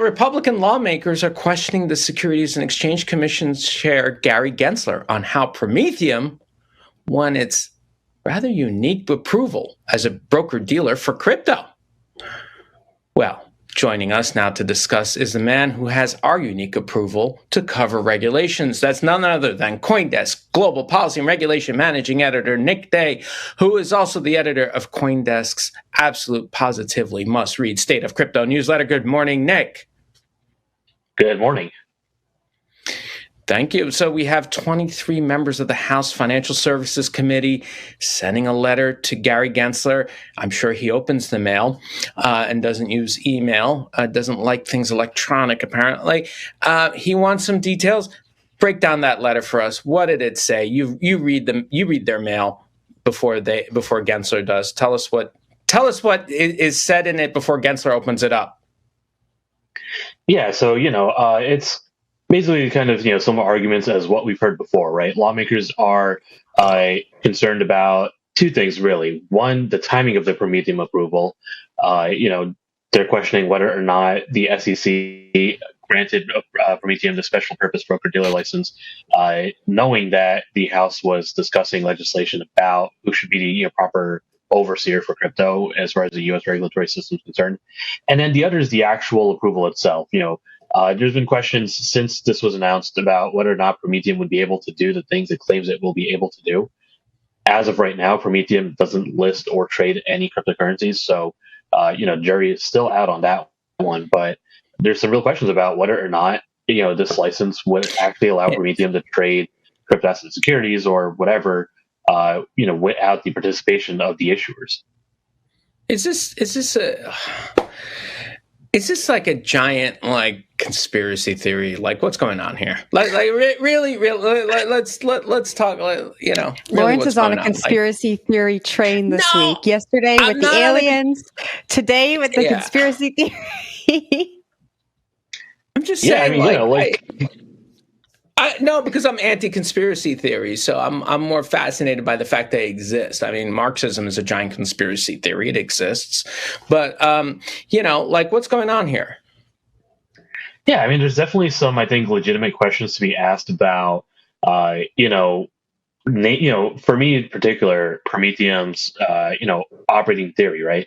Republican lawmakers are questioning the Securities and Exchange Commission's Chair Gary Gensler on how Prometheum won its rather unique approval as a broker-dealer for crypto. Well, joining us now to discuss is the man who has our unique approval to cover regulations. That's none other than CoinDesk Global Policy and Regulation Managing Editor Nick Day, who is also the editor of CoinDesk's absolute positively must-read State of Crypto newsletter. Good morning, Nick. Good morning. Thank you. So we have 23 members of the House Financial Services Committee sending a letter to Gary Gensler. I'm sure he opens the mail and doesn't use email, doesn't like things electronic, apparently. He wants some details. Break down that letter for us. What did it say? You read them. You read their mail before Gensler does. Tell us what is said in it before Gensler opens it up. Yeah. So it's basically kind of, some arguments as what we've heard before, right? Lawmakers are concerned about two things, really. One, the timing of the Prometheum approval. They're questioning whether or not the SEC granted Prometheum the special purpose broker-dealer license, knowing that the House was discussing legislation about who should be the proper overseer for crypto as far as the U.S. regulatory system is concerned. And then the other is the actual approval itself. There's been questions since this was announced about whether or not Prometheum would be able to do the things it claims it will be able to do. As of right now, Prometheum doesn't list or trade any cryptocurrencies. So, jury is still out on that one. But there's some real questions about whether or not, this license would actually allow Prometheum to trade crypto asset securities or whatever, without the participation of the issuers. Is this like a giant conspiracy theory? What's going on here? Really, let's talk. Really Lawrence is on a conspiracy theory train this week. Yesterday with the aliens, today with the conspiracy theory. I'm just saying, no, because I'm anti-conspiracy theory, so I'm more fascinated by the fact they exist. I mean, Marxism is a giant conspiracy theory; it exists, but what's going on here? Yeah, I mean, there's definitely some, I think, legitimate questions to be asked about. For me in particular, Prometheum's, operating theory, right?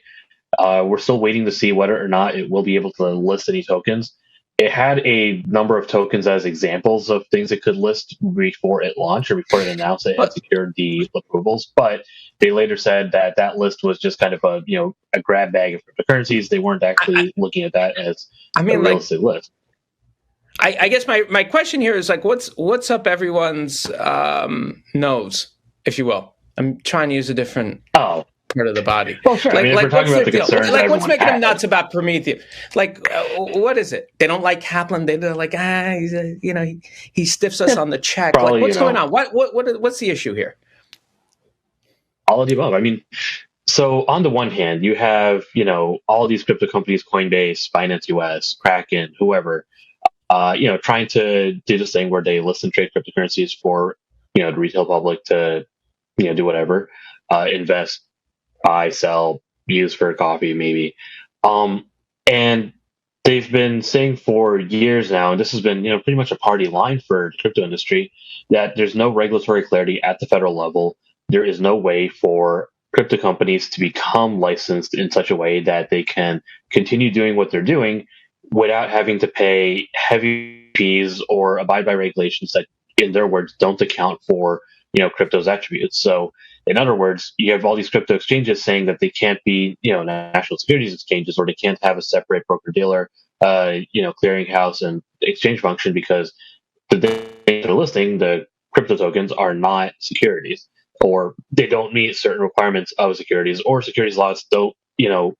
We're still waiting to see whether or not it will be able to list any tokens. It had a number of tokens as examples of things it could list before it launched or before it announced it had secured the approvals. But they later said that list was just kind of a grab bag of cryptocurrencies. They weren't actually looking at that as a realistic list. I guess my question here is what's up everyone's nose, if you will. I'm trying to use a different part of the body. Well, sure. If we're talking about the concerns, what's making them nuts about Prometheum? What is it? They don't like Kaplan. They're like, he stiffs us on the check. Probably, what's going on? What's the issue here? All of the above. I mean, so on the one hand, you have all of these crypto companies, Coinbase, Binance US, Kraken, whoever, trying to do this thing where they list and trade cryptocurrencies for the retail public to do whatever, invest, buy, sell, use for coffee, maybe. And they've been saying for years now, and this has been, pretty much a party line for the crypto industry, that there's no regulatory clarity at the federal level. There is no way for crypto companies to become licensed in such a way that they can continue doing what they're doing without having to pay heavy fees or abide by regulations that, in their words, don't account for, crypto's attributes. So, in other words, you have all these crypto exchanges saying that they can't be, national securities exchanges, or they can't have a separate broker-dealer, clearinghouse and exchange function because the things they're listing, the crypto tokens, are not securities, or they don't meet certain requirements of securities, or securities laws don't,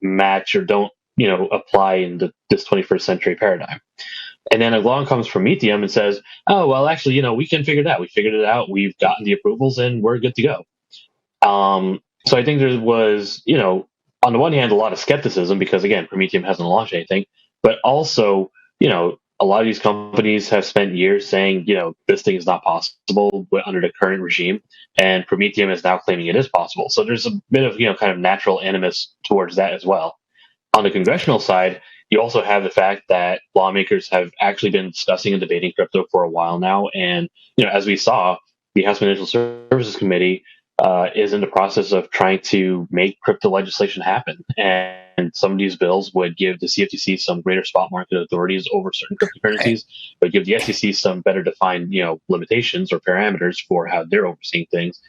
match or don't, apply in this 21st century paradigm. And then along comes Prometheum and says, oh, well, actually, we can figure that. We figured it out. We've gotten the approvals and we're good to go. So I think there was, on the one hand, a lot of skepticism because, again, Prometheum hasn't launched anything. But also, a lot of these companies have spent years saying, this thing is not possible under the current regime. And Prometheum is now claiming it is possible. So there's a bit of, kind of natural animus towards that as well. On the congressional side, you also have the fact that lawmakers have actually been discussing and debating crypto for a while now. And, as we saw, the House Financial Services Committee is in the process of trying to make crypto legislation happen. And some of these bills would give the CFTC some greater spot market authorities over certain cryptocurrencies, but give the SEC some better defined, limitations or parameters for how they're overseeing things.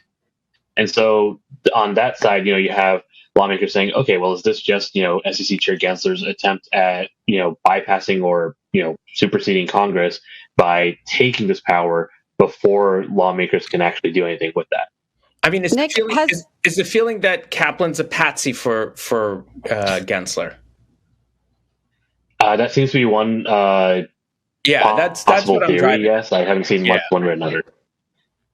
And so on that side, you have lawmakers saying, okay, well, is this just, SEC Chair Gensler's attempt at, bypassing or, superseding Congress by taking this power before lawmakers can actually do anything with that? I mean, is the feeling that Kaplan's a patsy for Gensler? That seems to be one that's what theory, I'm driving. Yes, I haven't seen much one way or another.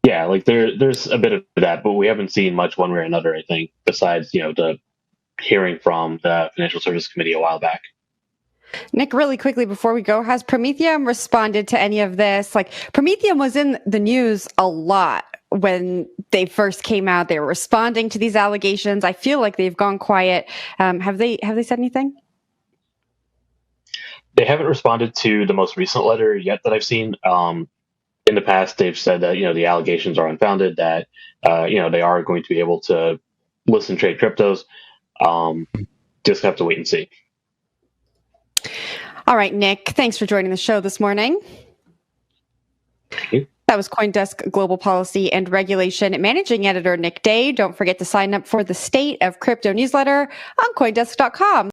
Yeah, like there's a bit of that, but we haven't seen much one way or another, I think, besides, the hearing from the Financial Services Committee a while back. Nick, really quickly before we go, has Prometheum responded to any of this? Like, Prometheum was in the news a lot when they first came out. They were responding to these allegations. I feel like they've gone quiet. Have they said anything? They haven't responded to the most recent letter yet that I've seen. In the past, they've said that, the allegations are unfounded, that, they are going to be able to list and trade cryptos. Just have to wait and see. All right, Nick, thanks for joining the show this morning. Thank you. That was CoinDesk Global Policy and Regulation Managing Editor Nick Day. Don't forget to sign up for the State of Crypto newsletter on CoinDesk.com.